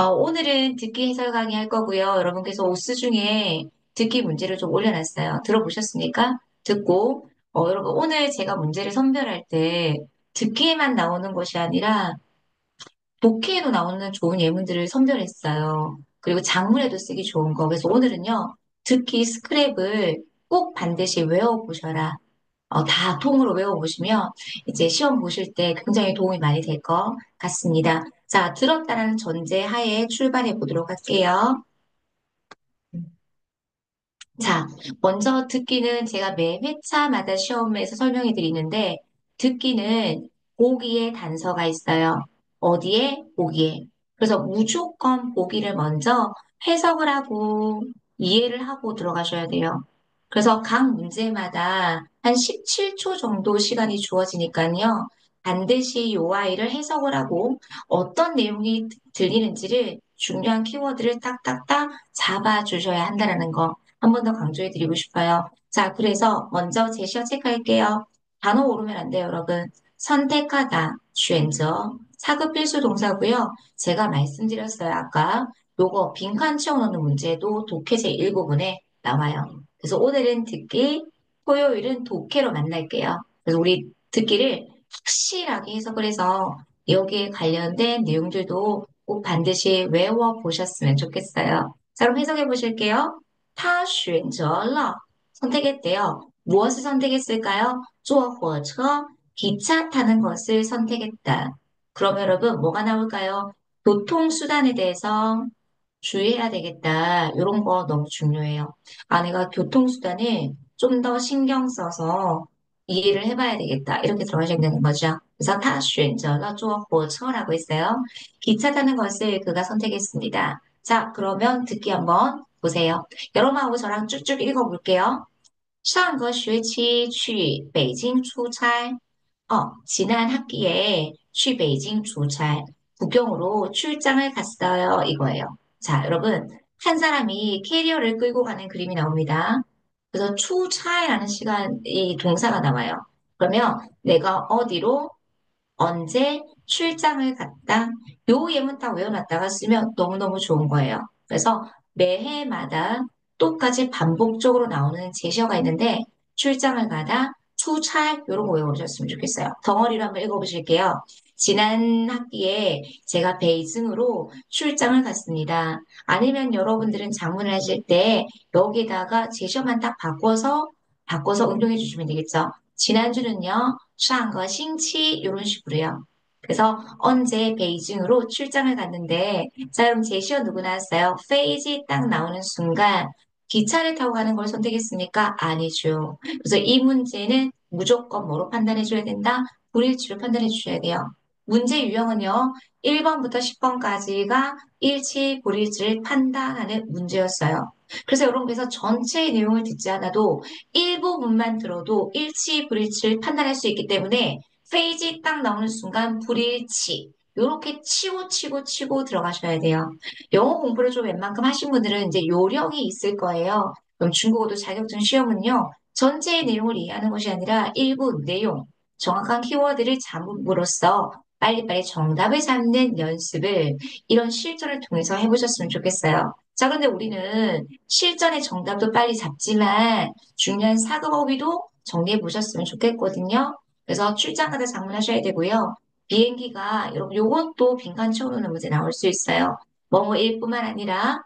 오늘은 듣기 해설 강의 할 거고요. 여러분께서 오스 중에 듣기 문제를 좀 올려놨어요. 들어보셨습니까? 듣고, 여러분, 오늘 제가 문제를 선별할 때 듣기에만 나오는 것이 아니라 독해에도 나오는 좋은 예문들을 선별했어요. 그리고 작문에도 쓰기 좋은 거. 그래서 오늘은요, 듣기 스크랩을 꼭 반드시 외워보셔라. 다 통으로 외워보시면 이제 시험 보실 때 굉장히 도움이 많이 될 것 같습니다. 자, 들었다라는 전제 하에 출발해 보도록 할게요. 자, 먼저 듣기는 제가 매 회차마다 시험에서 설명해 드리는데, 듣기는 보기에 단서가 있어요. 어디에? 보기에. 그래서 무조건 보기를 먼저 해석을 하고 이해를 하고 들어가셔야 돼요. 그래서 각 문제마다 한 17초 정도 시간이 주어지니까요. 반드시 요 아이를 해석을 하고 어떤 내용이 들리는지를 중요한 키워드를 딱딱딱 잡아주셔야 한다는 거. 한 번 더 강조해 드리고 싶어요. 자, 그래서 먼저 제시어 체크할게요. 단어 오르면 안 돼요, 여러분. 선택하다, 选择, 사급 필수 동사고요. 제가 말씀드렸어요, 아까. 요거 빈칸 채워넣는 문제도 독해 제1부분에 나와요. 그래서 오늘은 듣기, 토요일은 독해로 만날게요. 그래서 우리 듣기를 확실하게 해석을 해서 여기에 관련된 내용들도 꼭 반드시 외워보셨으면 좋겠어요. 자, 그럼 해석해 보실게요. 他选择了 선택했대요. 무엇을 선택했을까요? 坐火车 기차 타는 것을 선택했다. 그럼 여러분 뭐가 나올까요? 교통수단에 대해서 주의해야 되겠다. 이런 거 너무 중요해요. 아, 내가 교통수단을 좀 더 신경 써서 이해를 해봐야 되겠다. 이렇게 들어가셔야 되는 거죠. 그래서 他选择了坐火车라고 했어요. 기차 타는 것을 그가 선택했습니다. 자, 그러면 듣기 한번 보세요. 여러분하고 저랑 쭉쭉 읽어볼게요. 上个学期去北京出差. 지난 학기에 去北京出差. 국경으로 출장을 갔어요. 이거예요. 자, 여러분, 한 사람이 캐리어를 끌고 가는 그림이 나옵니다. 그래서出差라는 이 동사가 나와요. 그러면 내가 어디로 언제 출장을 갔다. 요 예문 딱 외워놨다가 쓰면 너무너무 좋은 거예요. 그래서 매해마다 똑같이 반복적으로 나오는 제시어가 있는데 출장을 가다,出差 요런 거 외워보셨으면 좋겠어요. 덩어리로 한번 읽어보실게요. 지난 학기에 제가 베이징으로 출장을 갔습니다. 아니면 여러분들은 작문을 하실 때 여기다가 제시어만 딱 바꿔서 응용해 주시면 되겠죠. 지난주는요. 上个星期 이런 식으로요. 그래서 언제 베이징으로 출장을 갔는데 자 그럼 제시어 누구 나왔어요? 페이지 딱 나오는 순간 기차를 타고 가는 걸 선택했습니까? 아니죠. 그래서 이 문제는 무조건 뭐로 판단해 줘야 된다? 불일치로 판단해 주셔야 돼요. 문제 유형은요. 1번부터 10번까지가 일치, 불일치를 판단하는 문제였어요. 그래서 여러분께서 전체의 내용을 듣지 않아도 일부분만 들어도 일치, 불일치를 판단할 수 있기 때문에 페이지 딱 나오는 순간 불일치. 요렇게 치고 들어가셔야 돼요. 영어 공부를 좀 웬만큼 하신 분들은 이제 요령이 있을 거예요. 그럼 중국어도 자격증 시험은요, 전체의 내용을 이해하는 것이 아니라 일부 내용, 정확한 키워드를 잡음으로써 빨리빨리 정답을 잡는 연습을 이런 실전을 통해서 해보셨으면 좋겠어요. 자, 그런데 우리는 실전의 정답도 빨리 잡지만 중요한 사고법위도 정리해 보셨으면 좋겠거든요. 그래서 출장 가다 장문하셔야 되고요. 비행기가 여러분 요것도 빈칸 채워놓는 문제 나올 수 있어요. 뭐뭐일뿐만 아니라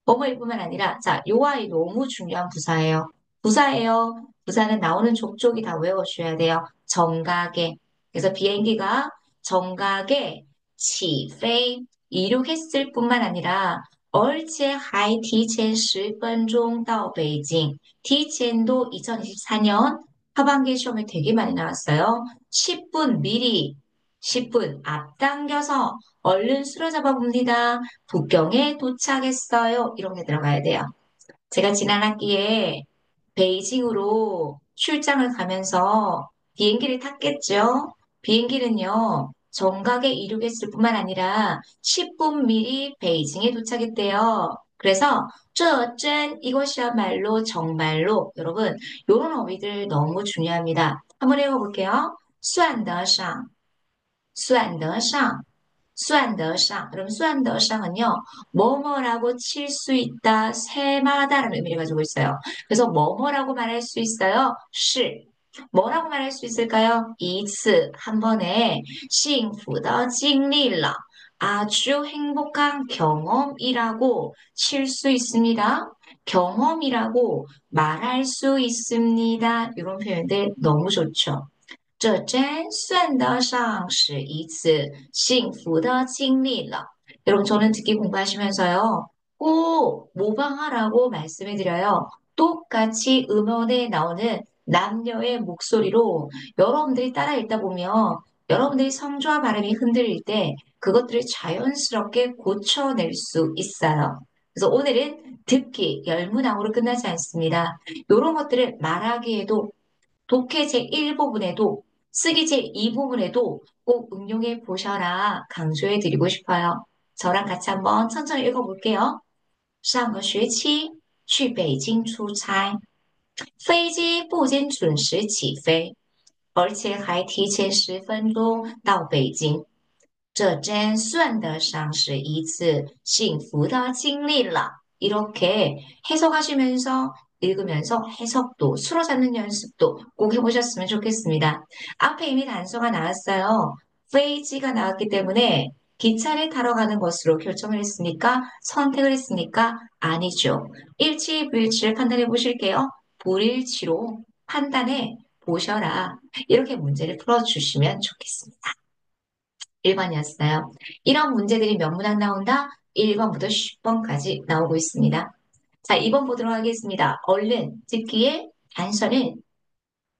뭐뭐일뿐만 아니라 자, 요 아이 너무 중요한 부사예요. 부사예요. 부사는 나오는 족족이 다 외워주셔야 돼요. 정각에. 그래서 비행기가 정각에起飞 이륙했을 뿐만 아니라 而且还提前10分钟到北京.提前도 2024년 하반기 시험에 되게 많이 나왔어요. 10분 미리, 10분 앞당겨서 얼른 수로잡아 봅니다. 북경에 도착했어요. 이런 게 들어가야 돼요. 제가 지난 학기에 베이징으로 출장을 가면서 비행기를 탔겠죠. 비행기는요, 정각에 이륙했을 뿐만 아니라 10분 미리 베이징에 도착했대요. 그래서 这真 이것이야말로 정말로 여러분 요런 어휘들 너무 중요합니다. 한번 읽어볼게요. 算得上,算得上 수안더상. 그럼 수안더상은요, 뭐뭐라고 칠 수 있다, 세마다라는 의미를 가지고 있어요. 그래서 뭐뭐라고 말할 수 있어요? 시. 뭐라고 말할 수 있을까요? 이츠 한 번에 幸福的经历了. 아주 행복한 경험이라고 칠 수 있습니다. 경험이라고 말할 수 있습니다. 이런 표현들 너무 좋죠. 这真算得上是一次幸福的经历了. 여러분, 저는 듣기 공부하시면서요, 꼭 모방하라고 말씀해드려요. 똑같이 음원에 나오는 남녀의 목소리로 여러분들이 따라 읽다 보면 여러분들이 성조와 발음이 흔들릴 때 그것들을 자연스럽게 고쳐낼 수 있어요. 그래서 오늘은 듣기 열문항으로 끝나지 않습니다. 이런 것들을 말하기에도 독해 제1부분에도 쓰기 제2부분에도 꼭 응용해 보셔라 강조해 드리고 싶어요. 저랑 같이 한번 천천히 읽어볼게요. 上个学期去北京出差，飞机不仅准时起飞，而且还提前10分钟到北京。这真算得上是一次幸福的经历了. 이렇게 해석하시면서 읽으면서 해석도 수로 잡는 연습도 꼭 해보셨으면 좋겠습니다. 앞에 이미 단서가 나왔어요. 페이지가 나왔기 때문에 기차를 타러 가는 것으로 결정을 했습니까? 선택을 했습니까? 아니죠. 일치불치를 판단해 보실게요. 불일치로 판단해 보셔라. 이렇게 문제를 풀어주시면 좋겠습니다. 1번이었어요. 이런 문제들이 몇 문항 나온다? 1번부터 10번까지 나오고 있습니다. 자, 2번 보도록 하겠습니다. 얼른 듣기에 단서는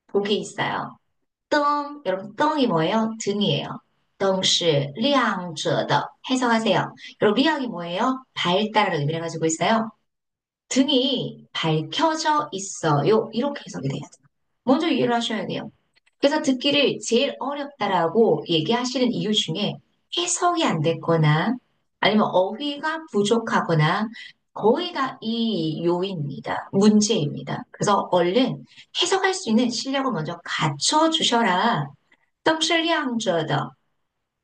보기 있어요. 灯, 여러분 灯이 뭐예요? 등이에요. 灯是亮着的. 해석하세요. 여러분亮이 뭐예요? 밝다라는 의미를 가지고 있어요. 등이 밝혀져 있어요. 이렇게 해석이 돼요. 먼저 이해를 하셔야 돼요. 그래서 듣기를 제일 어렵다라고 얘기하시는 이유 중에 해석이 안 됐거나 아니면 어휘가 부족하거나 거의 다 이 요인입니다. 문제입니다. 그래서 얼른 해석할 수 있는 실력을 먼저 갖춰주셔라. 灯是亮着的.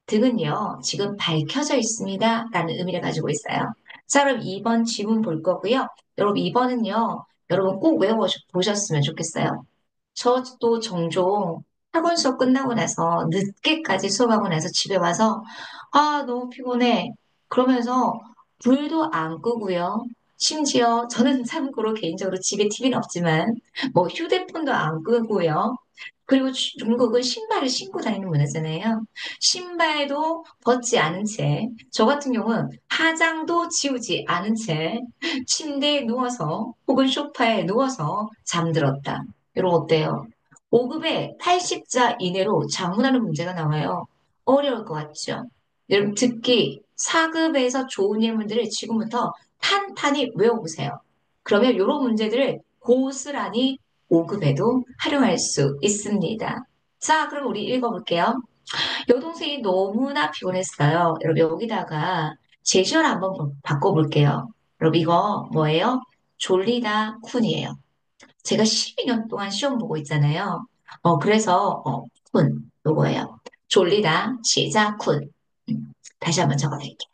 등은요, 지금 밝혀져 있습니다. 라는 의미를 가지고 있어요. 자, 그럼 2번 지문 볼 거고요. 여러분 2번은요, 여러분 꼭 외워보셨으면 좋겠어요. 저도 종종 학원 수업 끝나고 나서 늦게까지 수업하고 나서 집에 와서 아, 너무 피곤해. 그러면서 불도 안 끄고요. 심지어 저는 참고로 개인적으로 집에 TV는 없지만 뭐 휴대폰도 안 끄고요. 그리고 중국은 신발을 신고 다니는 문화잖아요. 신발도 벗지 않은 채, 저 같은 경우는 화장도 지우지 않은 채 침대에 누워서 혹은 소파에 누워서 잠들었다. 여러분 어때요? 5급에 80자 이내로 작문하는 문제가 나와요. 어려울 것 같죠? 여러분 듣기 4급에서 좋은 예문들을 지금부터 탄탄히 외워보세요. 그러면 이런 문제들을 고스란히 5급에도 활용할 수 있습니다. 자, 그럼 우리 읽어볼게요. 여동생이 너무나 피곤했어요. 여러분 여기다가 제시어를 한번 바꿔볼게요. 여러분 이거 뭐예요? 졸리다 쿤이에요. 제가 12년 동안 시험 보고 있잖아요. 그래서, 쿤, 요거예요. 졸리다, 시작, 쿤. 다시 한번 적어드릴게요.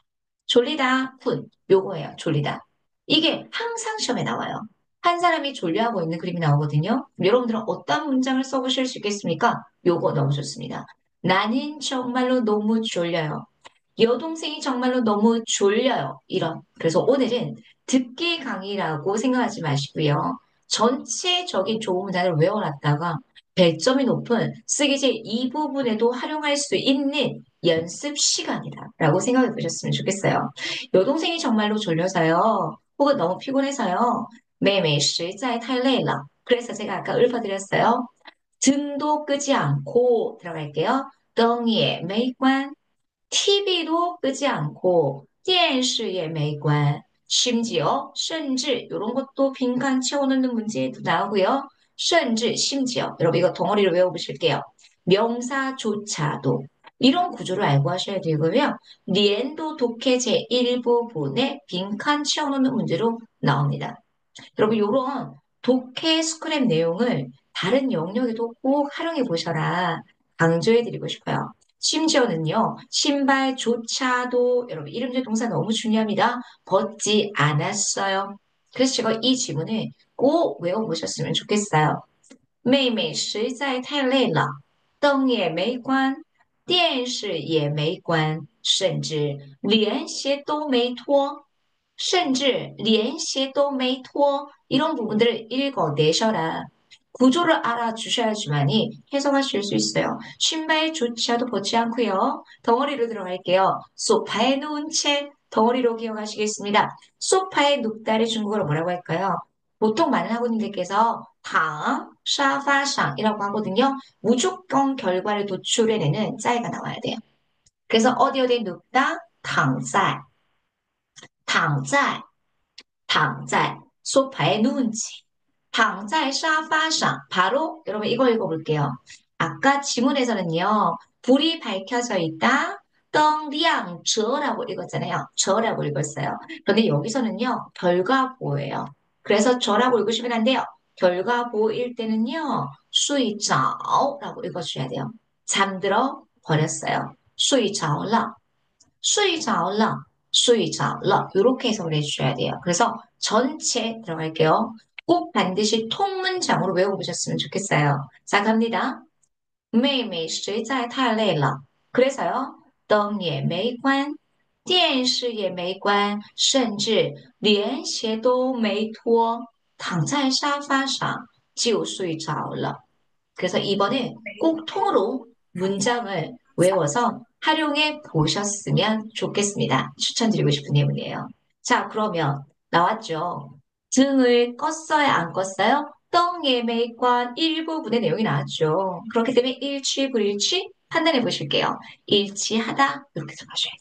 졸리다, 쿤. 요거예요, 졸리다. 이게 항상 시험에 나와요. 한 사람이 졸려하고 있는 그림이 나오거든요. 여러분들은 어떤 문장을 써보실 수 있겠습니까? 요거 너무 좋습니다. 나는 정말로 너무 졸려요. 여동생이 정말로 너무 졸려요. 이런. 그래서 오늘은 듣기 강의라고 생각하지 마시고요. 전체적인 좋은 문장을 외워놨다가 배점이 높은 쓰기제 이 부분에도 활용할 수 있는 연습 시간이다라고 생각해 보셨으면 좋겠어요. 여동생이 정말로 졸려서요. 혹은 너무 피곤해서요. 妹妹实在太累了. 그래서 제가 아까 읊어드렸어요. 등도 끄지 않고 들어갈게요. 灯也没关. TV도 끄지 않고 电视也没关. 심지어 甚至 이런 것도 빈칸 채워넣는 문제도 나오고요. 甚至 심지어 여러분 이거 덩어리로 외워보실게요. 명사조차도 이런 구조를 알고 하셔야 되고요. 리엔도 독해 제1부분에 빈칸 채워넣는 문제로 나옵니다. 여러분 이런 독해 스크랩 내용을 다른 영역에도 꼭 활용해 보셔라 강조해 드리고 싶어요. 심지어는요, 신발조차도, 여러분, 이름제 동사 너무 중요합니다. 벗지 않았어요. 그래서 제가 이 지문을 꼭 외워보셨으면 좋겠어요. 妹妹实在太累了，灯也没关，电视也没关，甚至连鞋都没脱，이런 부분들을 읽어내셔라. 구조를 알아주셔야지만이 해석하실 수 있어요. 신발조차도 벗지 않고요. 덩어리로 들어갈게요. 소파에 누운 채 덩어리로 기억하시겠습니다. 소파에 눕다를 중국어로 뭐라고 할까요? 보통 많은 학우님들께서 당, 샤파상이라고 하거든요. 무조건 결과를 도출해내는 짜이가 나와야 돼요. 그래서 어디 어디에 눕다? 躺在, 소파에 누운 채. 躺在沙发上. 바로 여러분 이거 읽어볼게요. 아까 지문에서는요. 불이 밝혀져 있다. 灯亮着라고 읽었잖아요. 저라고 읽었어요. 그런데 여기서는요. 결과보예요. 그래서 저라고 읽으시면 안 돼요. 결과보일 때는요. 睡着라고 읽어주셔야 돼요. 잠들어 버렸어요. 睡着了. 睡着了, 이렇게 해석을 해주셔야 돼요. 그래서 전체 들어갈게요. 꼭 반드시 통문장으로 외워보셨으면 좋겠어요. 자, 갑니다. 妹妹实在太累了. 그래서요. 灯也没关，电视也没关，甚至连鞋都没脱，躺在沙发上就睡着了. 그래서 이번에 꼭 통으로 문장을 외워서 활용해 보셨으면 좋겠습니다. 추천드리고 싶은 예문이에요. 자, 그러면 나왔죠? 등을 껐어요, 안 껐어요? 떵예매관 일부분의 내용이 나왔죠. 그렇기 때문에 일치, 불일치 판단해 보실게요. 일치하다 이렇게 생각하셔야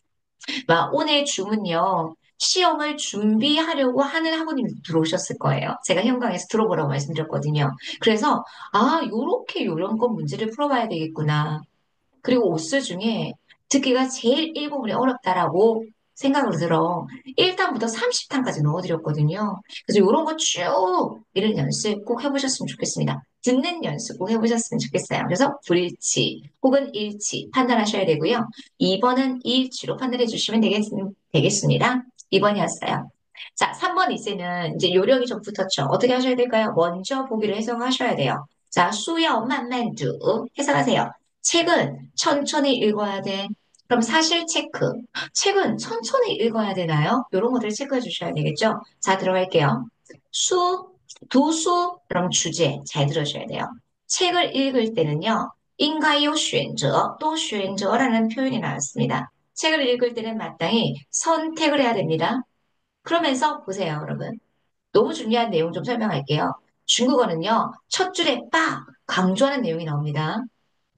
돼요. 오늘 주문요. 시험을 준비하려고 하는 학우님이 들어오셨을 거예요. 제가 현강에서 들어보라고 말씀드렸거든요. 그래서 요렇게 요런 건 문제를 풀어봐야 되겠구나. 그리고 오스 중에 듣기가 제일 일부분이 어렵다라고 생각을 들어 1탄부터 30탄까지 넣어드렸거든요. 그래서 이런 거 쭉 이런 연습 꼭 해보셨으면 좋겠습니다. 듣는 연습 꼭 해보셨으면 좋겠어요. 그래서 불일치 혹은 일치 판단하셔야 되고요. 2번은 일치로 판단해 주시면 되겠습니다. 2번이었어요. 자, 3번 이제는 이제 요령이 좀 붙었죠. 어떻게 하셔야 될까요? 먼저 보기를 해석하셔야 돼요. 자, 수요 만만두 해석하세요. 책은 천천히 읽어야 돼. 그럼 사실 체크. 책은 천천히 읽어야 되나요? 이런 것들을 체크해 주셔야 되겠죠? 자, 들어갈게요. 수, 두수, 그럼 주제. 잘 들으셔야 돼요. 책을 읽을 때는요, 인가요 选择, 또 选择라는 표현이 나왔습니다. 책을 읽을 때는 마땅히 선택을 해야 됩니다. 그러면서 보세요, 여러분. 너무 중요한 내용 좀 설명할게요. 중국어는요, 첫 줄에 빡 강조하는 내용이 나옵니다.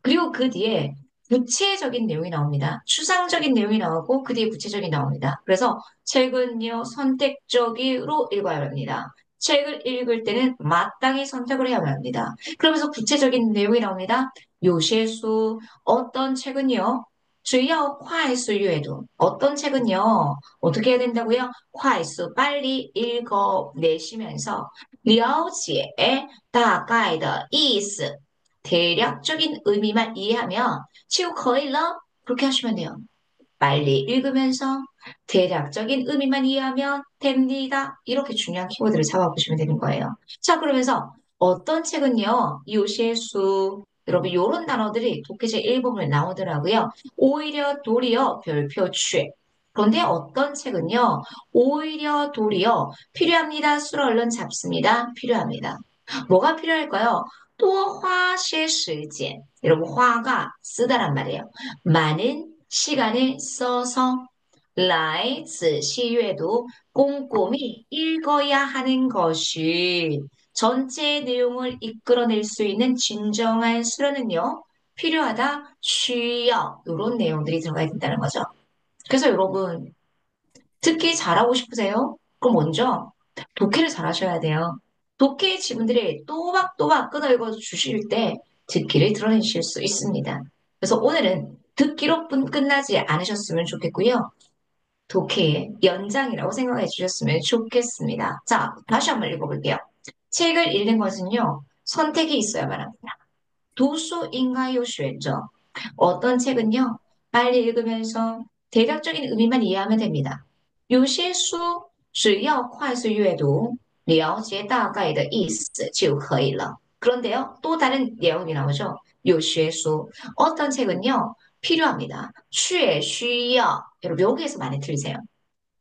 그리고 그 뒤에 구체적인 내용이 나옵니다. 추상적인 내용이 나오고 그 뒤에 구체적인 나옵니다. 그래서 책은요, 선택적으로 읽어야 합니다. 책을 읽을 때는 마땅히 선택을 해야 합니다. 그러면서 구체적인 내용이 나옵니다. 요실수, 어떤 책은요, 只要快速阅读, 어떤 책은요, 어떻게 해야 된다고요? 快速, 빨리 읽어내시면서 了解大概的意思, 대략적인 의미만 이해하면 치우 거일러 그렇게 하시면 돼요. 빨리 읽으면서 대략적인 의미만 이해하면 됩니다. 이렇게 중요한 키워드를 잡아보시면 되는 거예요. 자, 그러면서 어떤 책은요, 요실수, 여러분, 요런 단어들이 독해제 일부분에 나오더라고요. 오히려 도리어 별표 취. 그런데 어떤 책은요, 오히려 도리어 필요합니다. 수를 얼른 잡습니다. 필요합니다. 뭐가 필요할까요? 多花些时间. 여러분, 화가 쓰다란 말이에요. 많은 시간을 써서 来仔细阅读, 꼼꼼히 읽어야 하는 것이 전체 내용을 이끌어낼 수 있는 진정한 수련은요, 필요하다, 쉬어. 이런 내용들이 들어가야 된다는 거죠. 그래서 여러분, 듣기 잘하고 싶으세요? 그럼 먼저 독해를 잘하셔야 돼요. 독해의 지문들이 또박또박 끊어읽어 주실 때 듣기를 드러내실 수 있습니다. 그래서 오늘은 듣기로 끝나지 않으셨으면 좋겠고요. 독해의 연장이라고 생각해 주셨으면 좋겠습니다. 자, 다시 한번 읽어볼게요. 책을 읽는 것은요, 선택이 있어야만 합니다. 도수인가요, 选择? 어떤 책은요, 빨리 읽으면서 대략적인 의미만 이해하면 됩니다. 有些书只要快速阅读，了解大概的意思就可以了。 그런데요, 또 다른 내용이 나오죠. 有些书, 어떤 책은요, 필요합니다. 却需要, 여러분 여기에서 많이 틀리세요.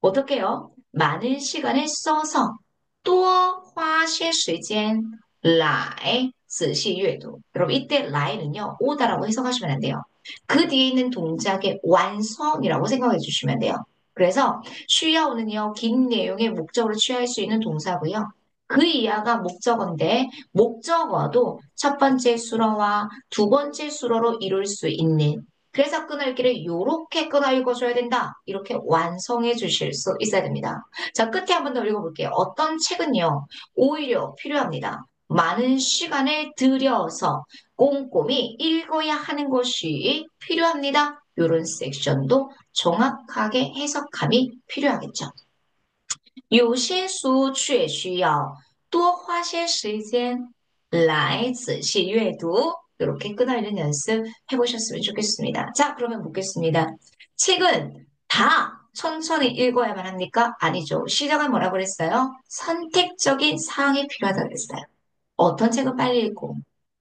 어떻게요? 많은 시간을 써서 多花些时间来仔细阅读. 여러분 이때 라인은요 오다라고 해석하시면 안 돼요. 그 뒤에 있는 동작의 완성이라고 생각해 주시면 돼요. 그래서 쉬어오는요 긴 내용의 목적으로 취할 수 있는 동사고요. 그 이하가 목적어인데 목적어도 첫 번째 수어와 두 번째 수어로 이룰 수 있는 그래서 끊을기를 요렇게 끊어 읽어줘야 된다. 이렇게 완성해 주실 수 있어야 됩니다. 자, 끝에 한번 더 읽어볼게요. 어떤 책은요, 오히려 필요합니다. 많은 시간을 들여서 꼼꼼히 읽어야 하는 것이 필요합니다. 이런 섹션도 정확하게 해석함이 필요하겠죠. 有些书确需要多花些时间来仔细阅读. 이렇게 끄날리는 연습 해보셨으면 좋겠습니다. 자, 그러면 묻겠습니다. 책은 다 천천히 읽어야만 합니까? 아니죠. 시작은 뭐라고 그랬어요? 선택적인 사항이 필요하다고 그랬어요. 어떤 책은 빨리 읽고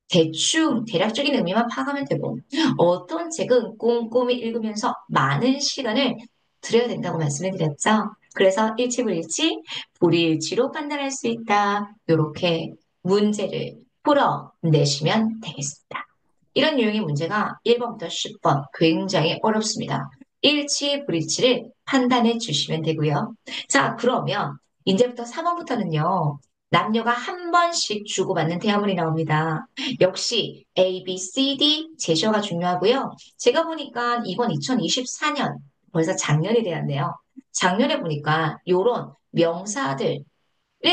대충 대략적인 의미만 파악하면 되고 어떤 책은 꼼꼼히 읽으면서 많은 시간을 들여야 된다고 말씀을 드렸죠. 그래서 일치불일치, 불일치로 판단할 수 있다. 이렇게 문제를 풀어내시면 되겠습니다. 이런 유형의 문제가 1번부터 10번 굉장히 어렵습니다. 일치, 불일치를 판단해 주시면 되고요. 자, 그러면 이제부터 4번부터는요. 남녀가 한 번씩 주고받는 대화문이 나옵니다. 역시 A, B, C, D 제시어가 중요하고요. 제가 보니까 이번 2024년 벌써 작년이 되었네요. 작년에 보니까 이런 명사들에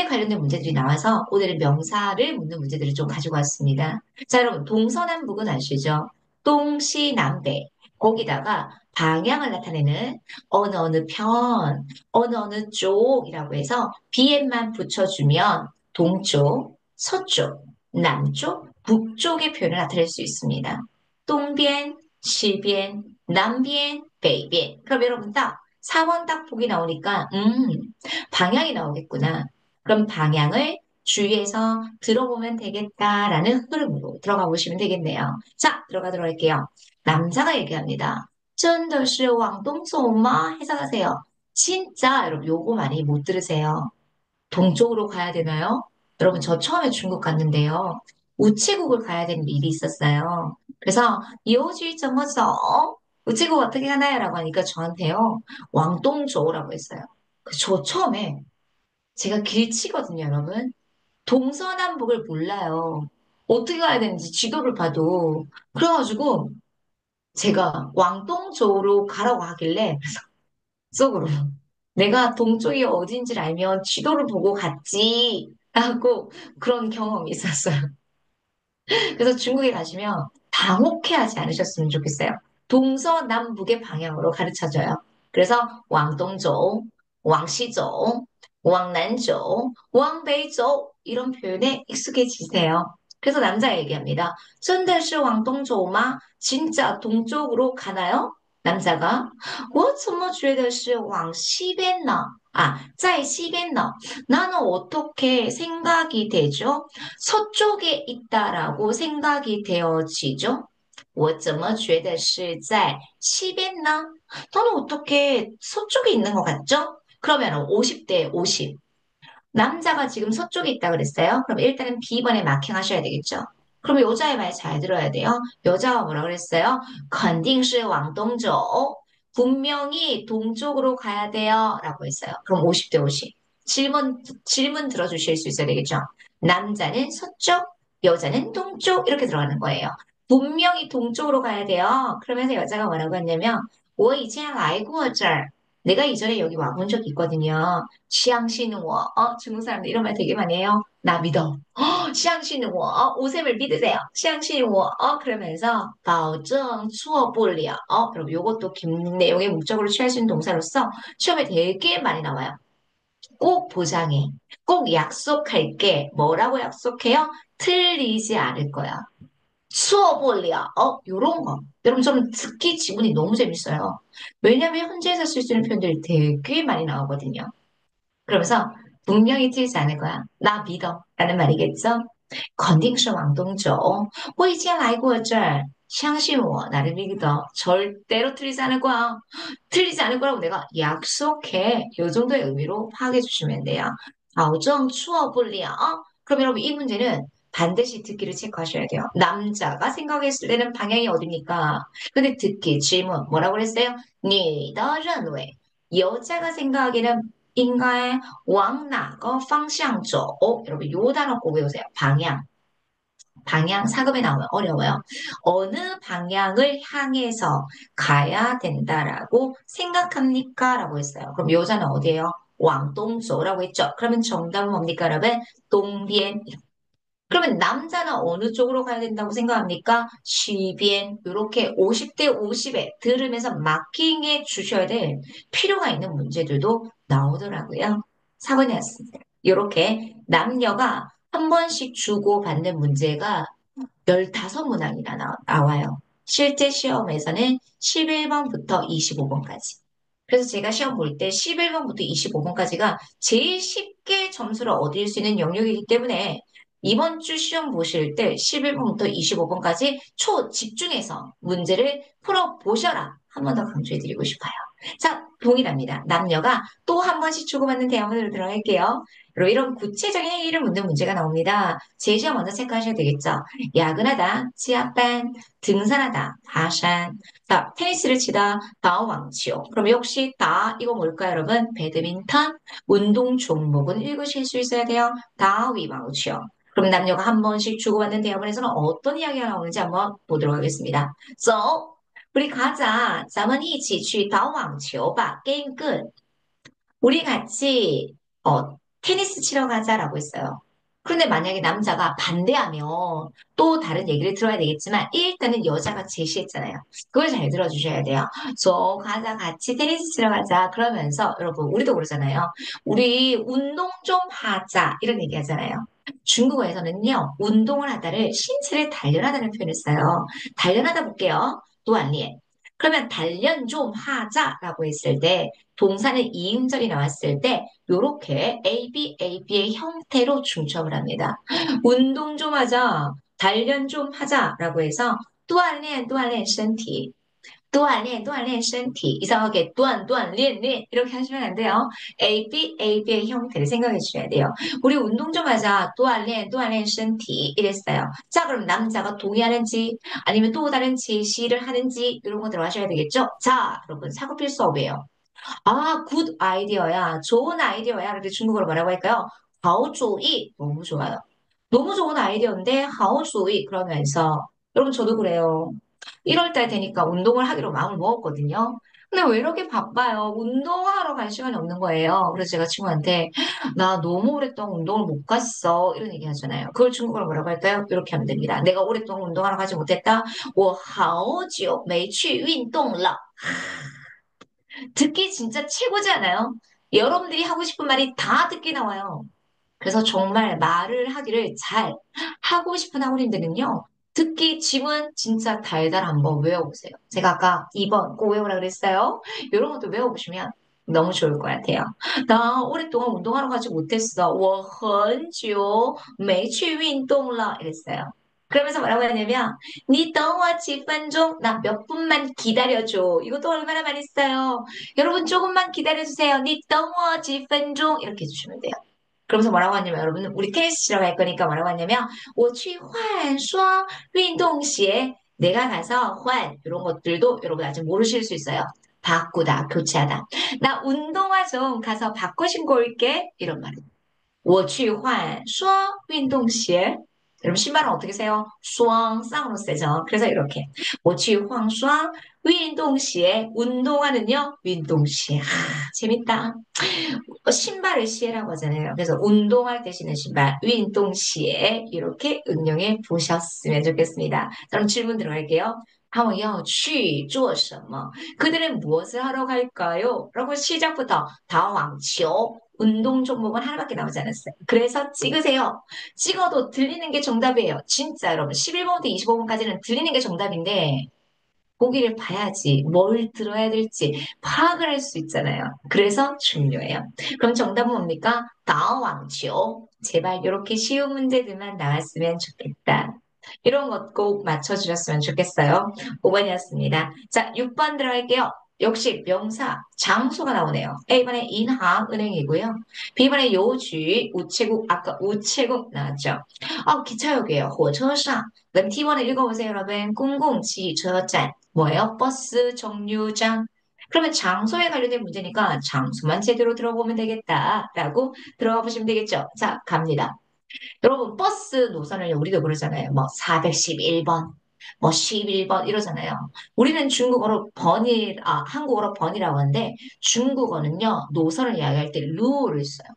관련된 문제들이 나와서 오늘은 명사를 묻는 문제들을 좀 가지고 왔습니다. 자, 여러분 동서남북은 아시죠? 동시남北거기다가 방향을 나타내는 어느 편, 어느 쪽이라고 해서 비엔만 붙여주면 동쪽, 서쪽, 남쪽, 북쪽의 표현을 나타낼 수 있습니다. 동변, 시변, 남변,北边. 그럼 여러분 딱 4번 딱 보기 나오니까 방향이 나오겠구나. 그럼 방향을 주위에서 들어보면 되겠다라는 흐름으로 들어가 보시면 되겠네요. 자, 들어가도록 할게요. 남자가 얘기합니다. 真的是往东走吗? 해석하세요. 진짜 여러분 요거 많이 못 들으세요. 동쪽으로 가야 되나요? 여러분 저 처음에 중국 갔는데요. 우체국을 가야 되는 일이 있었어요. 그래서 이호지 점어서 우체국 어떻게 가나요? 라고 하니까 저한테요. 왕동조라고 했어요. 저 처음에 제가 길치거든요, 여러분. 동서남북을 몰라요. 어떻게 가야 되는지 지도를 봐도. 그래가지고 제가 왕동쪽으로 가라고 하길래 속으로 내가 동쪽이 어딘지를 알면 지도를 보고 갔지 하고 그런 경험이 있었어요. 그래서 중국에 가시면 당혹해하지 않으셨으면 좋겠어요. 동서남북의 방향으로 가르쳐줘요. 그래서 왕동조, 왕시조, 왕난조, 왕베이조 이런 표현에 익숙해지세요. 그래서 남자 얘기합니다. 真的是往东走吗? 진짜 동쪽으로 가나요? 남자가 我怎么觉得是往西边呢? 아, 在西边呢? 나는 어떻게 생각이 되죠? 서쪽에 있다라고 생각이 되어지죠. 我怎么觉得是在西边呢? 너는 어떻게 서쪽에 있는 것 같죠? 그러면 50대 50. 남자가 지금 서쪽에 있다 그랬어요. 그럼 일단은 B번에 마킹하셔야 되겠죠. 그럼 여자의 말 잘 들어야 돼요. 여자가 뭐라 그랬어요? 肯定是往东走. 분명히 동쪽으로 가야 돼요. 라고 했어요. 그럼 50대 50. 질문 들어주실 수 있어야 되겠죠. 남자는 서쪽, 여자는 동쪽 이렇게 들어가는 거예요. 분명히 동쪽으로 가야 돼요. 그러면서 여자가 뭐라고 했냐면 我以前来过这儿. 내가 이전에 여기 와본 적 있거든요. 시앙시누워. 중국 사람들 이런 말 되게 많이 해요. 나 믿어. 시앙시누워. 오셈을 믿으세요. 시앙시누워. 그러면서 保证错不了. 그럼 요것도 긴 내용의 목적으로 취할 수 있는 동사로서 시험에 되게 많이 나와요. 꼭 보장해. 꼭 약속할게. 뭐라고 약속해요? 틀리지 않을 거야. 수업을요. 요런 거. 여러분, 저는 듣기 지문이 너무 재밌어요. 왜냐면 현재에서 쓸 수 있는 표현들이 되게 많이 나오거든요. 그러면서 분명히 틀리지 않을 거야. 나 믿어. 라는 말이겠죠? 肯定是往东走。我已经来过这儿，相信我, 나를 믿어. 절대로 틀리지 않을 거야. 틀리지 않을 거라고 내가 약속해. 이 정도의 의미로 파악해 주시면 돼요. 保证错不了. 그럼 여러분 이 문제는 반드시 듣기를 체크하셔야 돼요. 남자가 생각했을 때는 방향이 어딥니까? 근데 듣기 질문 뭐라고 그랬어요? 你的认为 여자가 생각하기에는 인가의 往哪个方向走? 여러분 요 단어 꼭 외우세요. 방향. 방향 사금에 나오면 어려워요. 어느 방향을 향해서 가야 된다라고 생각합니까? 라고 했어요. 그럼 여자는 어디예요? 왕동조라고 했죠. 그러면 정답은 뭡니까, 여러분? 동비엔. 그러면 남자는 어느 쪽으로 가야 된다고 생각합니까? 시비엔. 이렇게 50대 50에 들으면서 마킹해 주셔야 될 필요가 있는 문제들도 나오더라고요. 4번이었습니다. 이렇게 남녀가 한 번씩 주고받는 문제가 15문항이나 나와요. 실제 시험에서는 11번부터 25번까지. 그래서 제가 시험 볼 때 11번부터 25번까지가 제일 쉽게 점수를 얻을 수 있는 영역이기 때문에 이번 주 시험 보실 때 11번부터 25번까지 초집중해서 문제를 풀어보셔라. 한 번 더 강조해드리고 싶어요. 자, 동일합니다. 남녀가 또 한 번씩 주고받는 대화문으로 들어갈게요. 그리고 이런 구체적인 행위를 묻는 문제가 나옵니다. 제시어 먼저 체크하셔야 되겠죠. 야근하다, 지하반, 등산하다, 다산. 자, 테니스를 치다, 다왕치요. 그럼 역시 다 이거 뭘까요, 여러분? 배드민턴, 운동 종목은 읽으실 수 있어야 돼요. 다위망치요. 그럼 남녀가 한 번씩 주고받는 대화문에서는 어떤 이야기가 나오는지 한번 보도록 하겠습니다. So, 우리 가자. 咱们一起去打网球吧. 게임 끝. 우리 같이 테니스 치러 가자라고 했어요. 그런데 만약에 남자가 반대하면 또 다른 얘기를 들어야 되겠지만 일단은 여자가 제시했잖아요. 그걸 잘 들어주셔야 돼요. 저 가자 같이 테니스 치러 가자 그러면서 여러분 우리도 그러잖아요. 우리 운동 좀 하자 이런 얘기 하잖아요. 중국어에서는요. 운동을 하다를 신체를 단련하다는 표현을 써요. 단련하다 볼게요. 또 아니에. 그러면 단련 좀 하자라고 했을 때 동사는 이음절이 나왔을 때 요렇게 AB, AB의 형태로 중첩을 합니다. 운동 좀 하자, 단련 좀 하자라고 해서 锻炼,锻炼身体 锻炼,锻炼身体 이상하게 锻,锻,炼,炼 이렇게 하시면 안 돼요. AB, AB의 형태를 생각해 주셔야 돼요. 우리 운동 좀 하자. 锻炼,锻炼身体 이랬어요. 자, 그럼 남자가 동의하는지 아니면 또 다른 제시를 하는지 이런 거 들어가셔야 되겠죠? 자, 여러분 사고 필수업이에요. 아, 굿 아이디어야. 좋은 아이디어야. 그런데 중국어로 뭐라고 할까요? 하오주의. 너무 좋아요. 너무 좋은 아이디어인데 하오주의 그러면서 여러분 저도 그래요. 1월 달 되니까 운동을 하기로 마음을 먹었거든요. 근데 왜 이렇게 바빠요? 운동하러 갈 시간이 없는 거예요. 그래서 제가 친구한테 나 너무 오랫동안 운동을 못 갔어. 이런 얘기 하잖아요. 그걸 중국어로 뭐라고 할까요? 이렇게 하면 됩니다. 내가 오랫동안 운동하러 가지 못했다. 我好久没去运动了. 듣기 진짜 최고지 않아요? 여러분들이 하고 싶은 말이 다 듣기 나와요. 그래서 정말 말을 하기를 잘 하고 싶은 학우님들은요. 듣기 지문 진짜 달달 한번 외워보세요. 제가 아까 2번 꼭 외우라 그랬어요. 이런 것도 외워보시면 너무 좋을 것 같아요. 나 오랫동안 운동하러 가지 못했어. 我很久没去运动了 이랬어요. 그러면서 뭐라고 하냐면 你等我几分钟 나 몇 분만 기다려줘. 이것도 얼마나 많이 써요. 여러분 조금만 기다려주세요. 你等我几分钟 이렇게 해주시면 돼요. 그러면서 뭐라고 하냐면 여러분 우리 테니스 치러 갈 거니까 뭐라고 하냐면 我去换双运动鞋 내가 가서换이런 것들도 여러분 아직 모르실 수 있어요. 바꾸다, 교체하다. 나 운동화 좀 가서 바꿔 신고 올게. 이런 말은. 我去换双运动鞋 여러분 신발은 어떻게 세요? 双쌍으로 세죠. 그래서 이렇게 我去换双运动鞋 운동화는요? 运动鞋 재밌다. 신발을 시에라고 하잖아요. 그래서 운동할 때 신는 신발, 운동시에 이렇게 응용해 보셨으면 좋겠습니다. 그럼 질문 들어갈게요. 他们要去做什么? 그들은 무엇을 하러 갈까요? 라고 시작부터 다왕치오 운동 종목은 하나밖에 나오지 않았어요. 그래서 찍으세요. 찍어도 들리는 게 정답이에요. 진짜 여러분. 11번부터 25번까지는 들리는 게 정답인데, 보기를 봐야지 뭘 들어야 될지 파악을 할 수 있잖아요. 그래서 중요해요. 그럼 정답은 뭡니까? 다왕치오. 제발 이렇게 쉬운 문제들만 나왔으면 좋겠다. 이런 것 꼭 맞춰주셨으면 좋겠어요. 5번이었습니다. 자, 6번 들어갈게요. 역시 명사, 장소가 나오네요. A번에 인항, 은행이고요. B번에 요주, 우체국, 아까 우체국 나왔죠. 기차역이에요. 火车上. 그럼 T1을 읽어보세요, 여러분. 공공汽车站. 뭐예요? 버스 정류장. 그러면 장소에 관련된 문제니까 장소만 제대로 들어보면 되겠다라고 들어가 보시면 되겠죠. 자, 갑니다. 여러분, 버스 노선을 우리도 그러잖아요. 뭐, 411번, 뭐, 11번 이러잖아요. 우리는 중국어로 한국어로 번이라고 하는데 중국어는요, 노선을 이야기할 때 루를 써요.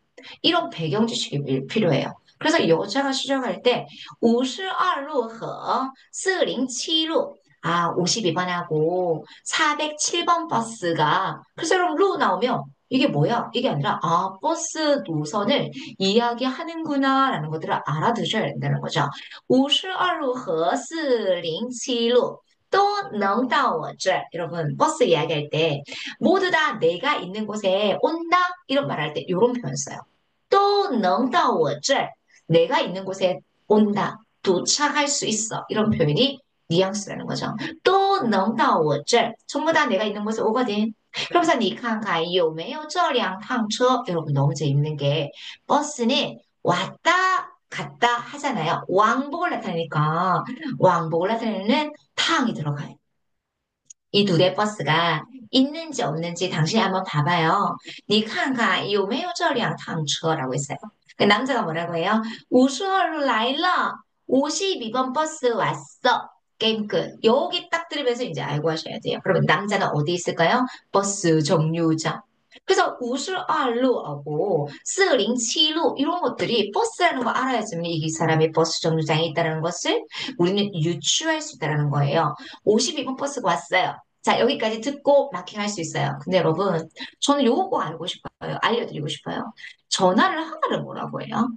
이런 배경 지식이 필요해요. 그래서 여자가 시작할 때, 52路和 407路 52번하고 407번 버스가, 그래서 여러분, 루 나오면 이게 뭐야? 이게 아니라, 버스 노선을 이야기하는구나라는 것들을 알아두셔야 된다는 거죠. 52路和407路 또能到我这 여러분 버스 이야기할 때 모두 다 내가 있는 곳에 온다 이런 말 할 때 이런 표현 써요. 都能到我这 내가 있는 곳에 온다 도착할 수 있어 이런 표현이 뉘앙스라는 거죠. 都能到我这 전부 다 내가 있는 곳에 오거든. 그러면서 你看看有没有这辆趟车 여러분 너무 재밌는 게 버스는 왔다 갔다 하잖아요. 왕복을 나타내니까 왕복을 나타내는 탕이 들어가요. 이 두 대 버스가 있는지 없는지 당신이 한번 봐봐요. 你看看有没有这辆趟车라고 했어요. 그 남자가 뭐라고 해요? 52로来了. 52번 버스 왔어. 게임 끝. 여기 딱 들으면서 이제 알고 하셔야 돼요. 그러면 남자는 어디 있을까요? 버스 정류장. 그래서 52루하고 407루 이런 것들이 버스라는 거 알아야지만 이 사람이 버스 정류장에 있다는 것을 우리는 유추할 수 있다는 거예요. 52번 버스가 왔어요. 자, 여기까지 듣고 마킹할 수 있어요. 근데 여러분, 저는 요거 꼭 알고 싶어요. 알려드리고 싶어요. 전화를 하다를 뭐라고 해요?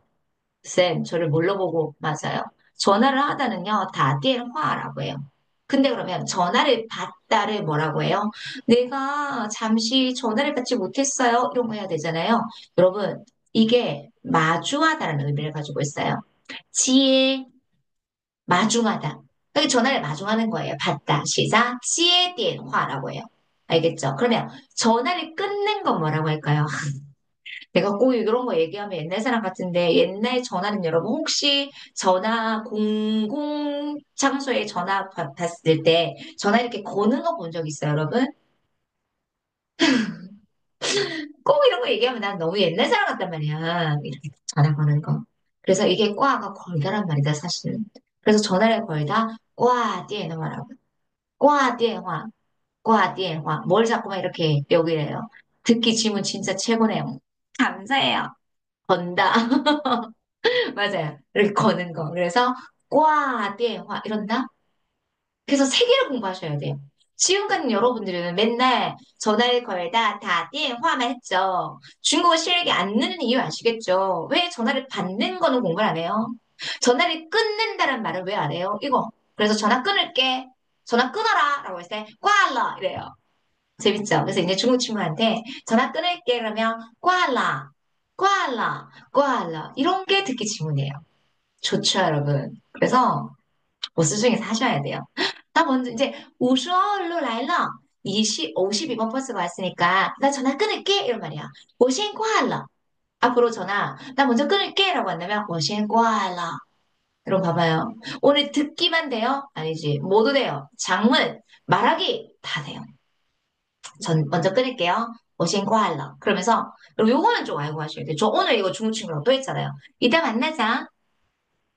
쌤, 저를 뭘로 보고 맞아요. 전화를 하다는요, 다电话라고 해요. 근데 그러면 전화를 받다를 뭐라고 해요? 내가 잠시 전화를 받지 못했어요. 이런 거 해야 되잖아요. 여러분, 이게 마주하다라는 의미를 가지고 있어요. 지혜, 마중하다. 여기 전화를 마중하는 거예요. 받다. 시작. 지혜电话라고 해요. 알겠죠? 그러면 전화를 끊는 건 뭐라고 할까요? 내가 꼭 이런 거 얘기하면 옛날 사람 같은데 옛날 전화는 여러분 혹시 전화 공공 장소에 전화 받았을 때 전화 이렇게 거는 거 본 적 있어요, 여러분? 꼭 이런 거 얘기하면 난 너무 옛날 사람 같단 말이야. 이렇게 전화 거는 거. 그래서 이게 꽈가 걸다란 말이다, 사실은. 그래서 전화를 걸다 꽈电话라고. 꽈电话, 꽈电话. 뭘 자꾸만 이렇게 여기래요. 듣기 지문 진짜 최고네요. 감사해요. 건다. 맞아요. 이렇게 거는 거. 그래서 과, 대화 이런다. 그래서 세 개를 공부하셔야 돼요. 지금까지 여러분들은 맨날 전화를 걸다 다 대화만 했죠. 중국어 실력이 안 느는 이유 아시겠죠? 왜 전화를 받는 거는 공부를 안 해요? 전화를 끊는다는 말을 왜 안 해요? 이거. 그래서 전화 끊을게. 전화 끊어라. 라고 했을 때, 꽈라. 이래요. 재밌죠? 그래서 이제 중국 친구한테 전화 끊을게. 그러면, 꽈라. 꽈라. 꽈라. 이런 게 듣기 지문이에요. 좋죠, 여러분. 그래서 보스 중에서 하셔야 돼요. 나 먼저 이제 52로 라일러 52번 버스가 왔으니까 나 전화 끊을게 이런 말이야. 我先挂了. 앞으로 전화 나 먼저 끊을게 라고 한다면 我先挂了. 여러분 봐봐요. 오늘 듣기만 돼요? 아니지. 모두 돼요. 장문, 말하기 다 돼요. 전 먼저 끊을게요. 我先挂了. 그러면서 여러분 요거는 좀 알고 하셔야 돼요. 저 오늘 이거 중국 친구랑 또 했잖아요. 이따 만나자.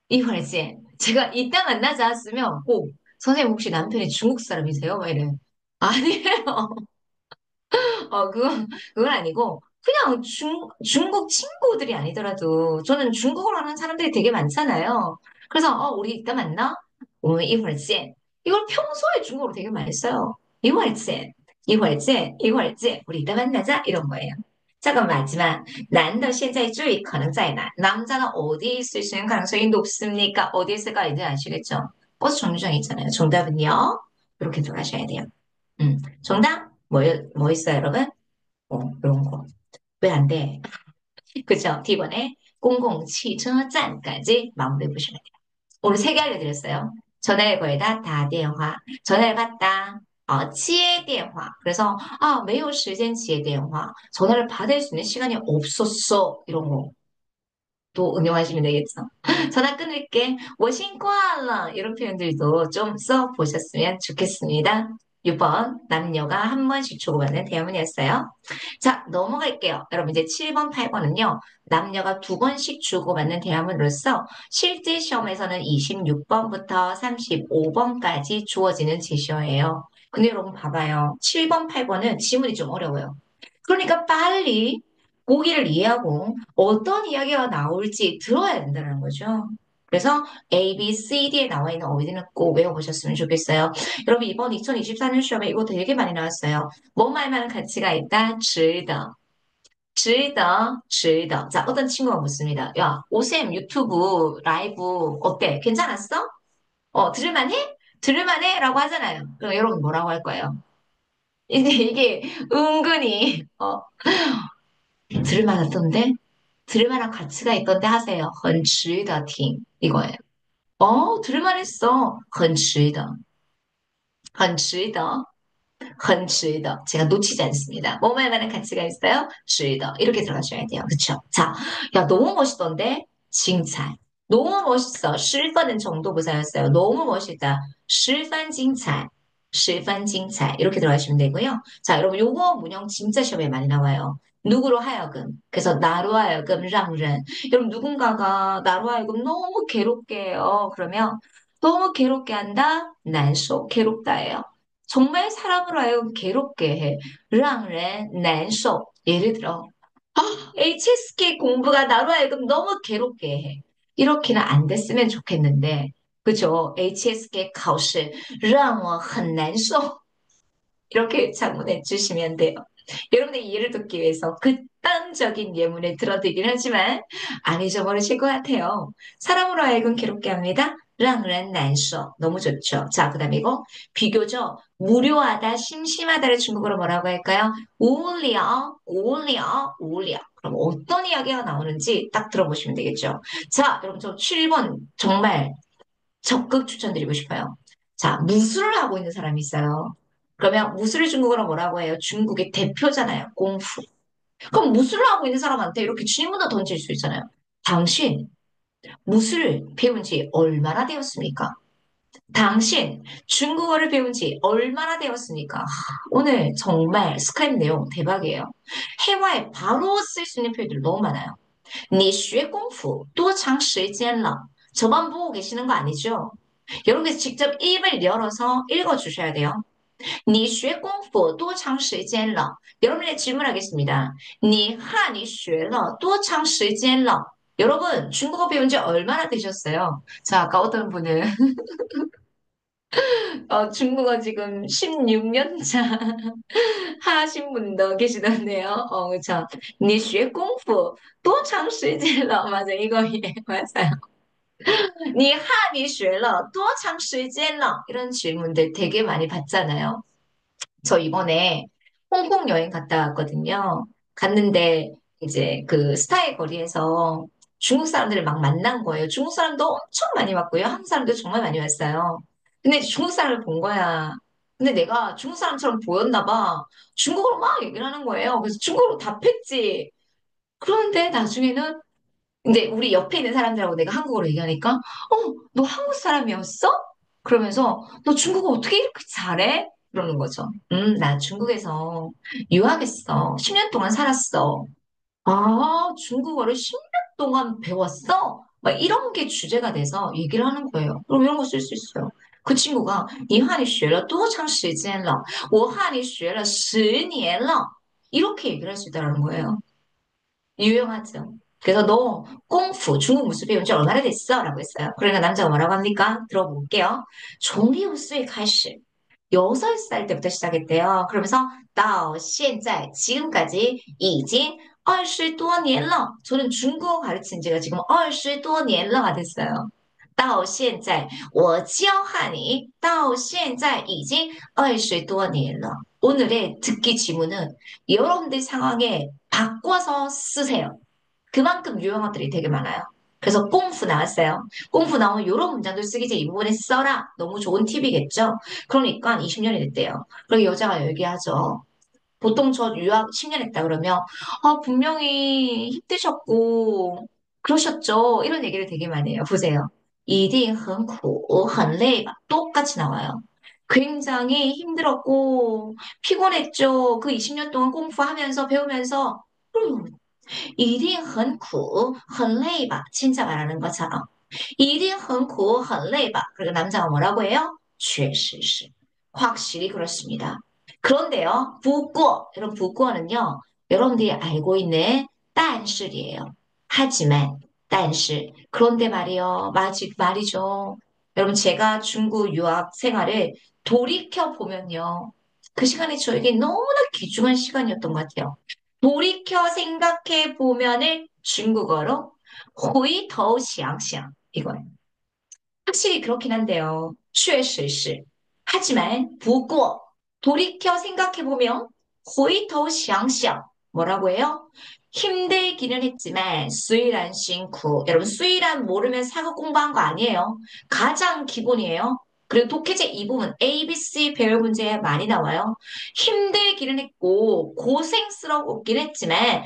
이화지. 제가 이따 만나자 쓰면 꼭 선생님 혹시 남편이 중국 사람이세요? 막 이래. 아니에요. 그건 아니고 그냥 중국 친구들이 아니더라도 저는 중국어를 하는 사람들이 되게 많잖아요. 그래서 우리 이따 만나? 오늘 이화지. 이걸 평소에 중국어로 되게 많이 써요. 이화지. 이화지. 이화지. 우리 이따 만나자 이런 거예요. 잠깐만, 하지만, 난더现在注意可能在哪? 남자는 어디에 있을 수 있는 가능성이 높습니까? 어디에 있을까? 이제 아시겠죠? 버스 정류장에 있잖아요. 정답은요? 이렇게 들어가셔야 돼요. 정답? 뭐 있어요, 여러분? 이런 거. 왜 안 돼? 그죠? D번에 공공汽车站까지 마무리해 보시면 돼요. 오늘 세 개 알려드렸어요. 전화를 걸다, 다, 电话. 전화를 받다, 接电话. 그래서, 没有时间接电话. 전화를 받을 수 있는 시간이 없었어. 이런 거. 또 응용하시면 되겠죠. 전화 끊을게. 我신고할라. 이런 표현들도 좀 써보셨으면 좋겠습니다. 6번, 남녀가 한 번씩 주고받는 대화문이었어요. 자, 넘어갈게요. 여러분, 이제 7번, 8번은요, 남녀가 두 번씩 주고받는 대화문으로서 실제 시험에서는 26번부터 35번까지 주어지는 제시어예요. 근데 여러분 봐봐요. 7번, 8번은 지문이 좀 어려워요. 그러니까 빨리 보기를 이해하고 어떤 이야기가 나올지 들어야 된다는 거죠. 그래서 A, B, C, D에 나와 있는 어휘들은 꼭 외워보셨으면 좋겠어요. 여러분 이번 2024년 시험에 이거 되게 많이 나왔어요. 뭐 말만한 가치가 있다? 值得. 자, 어떤 친구가 묻습니다. 야, 오쌤 유튜브 라이브 어때? 괜찮았어? 들을만해? 들을만해? 라고 하잖아요. 그럼 여러분 뭐라고 할 거예요? 이게 은근히 들을만하던데? 들을만한 가치가 있던데 하세요. 很值得听 이거예요. 들을만했어. 很值得.很值得. 제가 놓치지 않습니다. 뭐만 만한 가치가 있어요? 值得. 이렇게 들어가셔야 돼요. 그쵸? 자, 야, 너무 멋있던데? 칭찬. 너무 멋있어. 10分은 정도부사였어요. 너무 멋있다. 10分精彩. 10分精彩. 이렇게 들어가시면 되고요. 자, 여러분, 요거 문형 진짜 시험에 많이 나와요. 누구로 하여금. 그래서 나로 하여금, 让人. 여러분, 누군가가 나로 하여금 너무 괴롭게 해요. 그러면 너무 괴롭게 한다? 난소, 괴롭다예요. 정말 사람으로 하여금 괴롭게 해. 让人难受. 예를 들어, HSK 공부가 나로 하여금 너무 괴롭게 해. 이렇게는 안 됐으면 좋겠는데, 그죠? HSK 考试让我很难受. 이렇게 작문해 주시면 돼요. 여러분의 이해를 돕기 위해서 극단적인 예문을 들어드리긴 하지만 안 잊어버리실 것 같아요. 사람으로 하여금 괴롭게 합니다. 让人难受. 너무 좋죠. 자, 그 다음에 이거 비교적 무료하다, 심심하다를 중국어로 뭐라고 할까요? 우려, 우려, 우려. 그럼 어떤 이야기가 나오는지 딱 들어보시면 되겠죠. 자, 여러분 저 7번 정말 적극 추천드리고 싶어요. 자, 무술을 하고 있는 사람이 있어요. 그러면 무술을 중국어로 뭐라고 해요? 중국의 대표잖아요. 공부. 그럼 무술을 하고 있는 사람한테 이렇게 질문을 던질 수 있잖아요. 당신 무술 배운 지 얼마나 되었습니까? 당신 중국어를 배운 지 얼마나 되었습니까? 오늘 정말 스크랩 내용 대박이에요. 회화에 바로 쓸 수 있는 표현들 너무 많아요. 你学功夫多长时间了? 저만 보고 계시는 거 아니죠? 여러분께서 직접 입을 열어서 읽어주셔야 돼요. 你学功夫多长时间了? 여러분의 질문하겠습니다. 你学了多长时间了? 여러분 중국어 배운 지 얼마나 되셨어요? 자, 아까 어떤 분은 중국어 지금 16년 차 하신 분도 계시던데요. 그쵸. 你学功夫多长时间了? 맞아, 이거 예, 맞아요. 你学了多长时间了? 이런 질문들 되게 많이 받잖아요. 저 이번에 홍콩 여행 갔다 왔거든요. 갔는데 이제 그 스타의 거리에서 중국 사람들을 막 만난 거예요. 중국 사람도 엄청 많이 왔고요. 한국 사람도 정말 많이 왔어요. 근데 이제 중국 사람을 본 거야. 근데 내가 중국 사람처럼 보였나 봐. 중국어로 막 얘기를 하는 거예요. 그래서 중국어로 답했지. 그런데 나중에는 근데 우리 옆에 있는 사람들하고 내가 한국어로 얘기하니까, 너 한국 사람이었어? 그러면서, 너 중국어 어떻게 이렇게 잘해? 그러는 거죠. 나 중국에서 유학했어. 10년 동안 살았어. 아, 중국어를 10년 동안 배웠어? 막 이런 게 주제가 돼서 얘기를 하는 거예요. 그럼 이런 거 쓸 수 있어요. 그 친구가, 你汉语学了多长时间了?我汉语学了10年了. 이렇게 얘기를 할 수 있다는 거예요. 유용하죠. 그래서 너 꽁푸 중국 무술 배운 지 얼마나 됐어? 라고 했어요. 그러니까 남자가 뭐라고 합니까? 들어볼게요. 종리우스의开始 6살 때부터 시작했대요. 그러면서 到现在 지금까지 已经20多年了. 저는 중국어 가르친 지가 지금 20多年了가 됐어요. 到现在,我教汉语到现在已经20多年了. 오늘의 듣기 지문은 여러분들 상황에 바꿔서 쓰세요. 그만큼 유형어들이 되게 많아요. 그래서 꽁fu 나왔어요. 꽁fu 나오면 이런 문장들 쓰기 전에 이 부분에 써라. 너무 좋은 팁이겠죠? 그러니까 20년이 됐대요. 그리고 여자가 얘기하죠. 보통 저 유학 10년 했다 그러면 분명히 힘드셨고 그러셨죠. 이런 얘기를 되게 많이 해요. 보세요. 一定很苦,很累吧. 똑같이 나와요. 굉장히 힘들었고 피곤했죠. 그 20년 동안 공부하면서 배우면서 一定很苦,很累吧. 진짜 말하는 것처럼. 一定很苦,很累吧. 그리고 남자가 뭐라고 해요? 确实是. 확실히 그렇습니다. 그런데요, 부고, 여러분, 부고는요, 여러분들이 알고 있는 但是이에요. 하지만, 但是. 그런데 말이죠. 여러분, 제가 중국 유학 생활을 돌이켜 보면요. 그 시간이 저에게 너무나 귀중한 시간이었던 것 같아요. 돌이켜 생각해 보면은 중국어로 回头想想 이거예요. 확실히 그렇긴 한데요. 确实是. 하지만 不过 돌이켜 생각해 보면 回头想想 뭐라고 해요? 힘들기는 했지만 虽然辛苦 여러분 虽然 모르면 사극 공부한 거 아니에요. 가장 기본이에요. 그리고 독해제 이 부분 A, B, C 배열 문제에 많이 나와요. 힘들기는 했고 고생스럽긴 했지만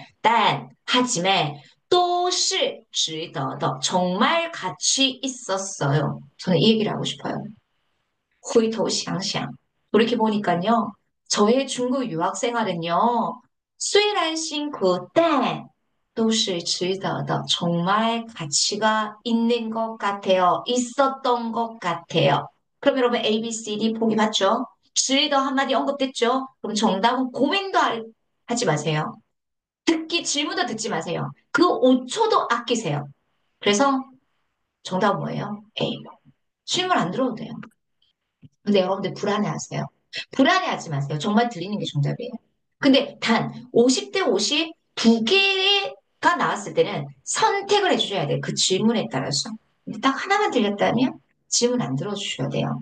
하지만 都是值得的. 정말 가치 있었어요. 저는 이 얘기를 하고 싶어요. 回头想想. 돌이켜보니까요. 저의 중국 유학 생활은요. 虽然辛苦,但都是值得的. 정말 가치가 있는 것 같아요. 있었던 것 같아요. 그럼 여러분 A, B, C, D 보기 봤죠? 值得 한마디 언급됐죠? 그럼 정답은 고민도 하지 마세요. 질문도 듣지 마세요. 그 5초도 아끼세요. 그래서 정답은 뭐예요? A. 실물 안 들어도 돼요. 근데 여러분들 불안해하세요. 불안해하지 마세요. 정말 들리는 게 정답이에요. 근데 단 50대 50 두 개가 나왔을 때는 선택을 해주셔야 돼요. 그 질문에 따라서. 근데 딱 하나만 들렸다면 질문 안 들어주셔야 돼요.